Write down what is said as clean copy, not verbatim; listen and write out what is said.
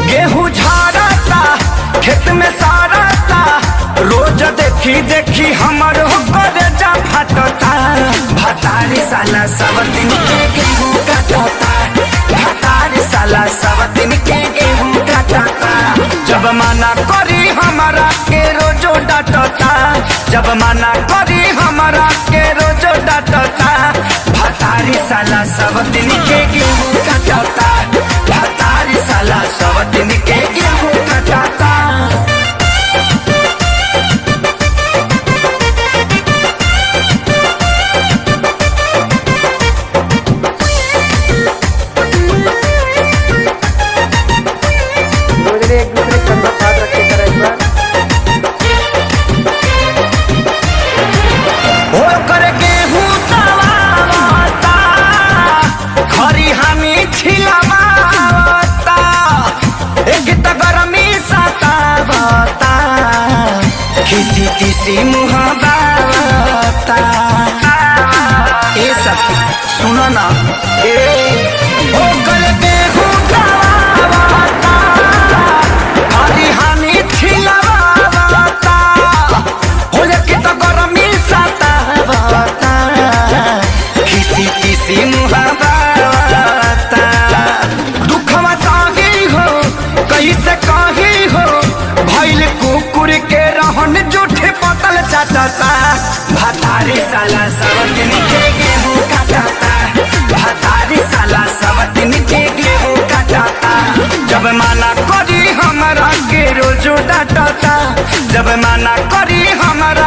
गेहूं झाड़ता खेत में सारता, रोज देखी देखी हमर होकर जा फटता। भतारी साला सब दिन के गेहूं काटता, भतारी साला सब दिन के गेहूं काटता। जब मना करी हमारा के रोजो डांटता, जब मना करी हमारा के रोजो डांटता। भतारी साला सब दिन के गेहूं काटता, भतारी साला सब दिन के गेहूं काटता। एक दूसरे कंधा फाड़ रखे करे एक बार। हो कर गेहूं तवावता, खरी हमी छिलवावता। एक त गरमी सतावता, खिसी किसी मुहावता। ए सखी सुनो ना, ए हो कर गेहूं तवावता, खरी हमी छिलवावता। हो के त गरमी सतावता, खिसी किसी मुहावता। दुखवा साही हो कैसे कही हो, भइल कुकुर के रहन जूठे पतल चाटता। भतारी साला सब दिन के गेहूं काटता, भतारी साला सब दिन के गेहूं काटता। जब मना करी हमारा के रोजो डांटता, जब मना करी हमारा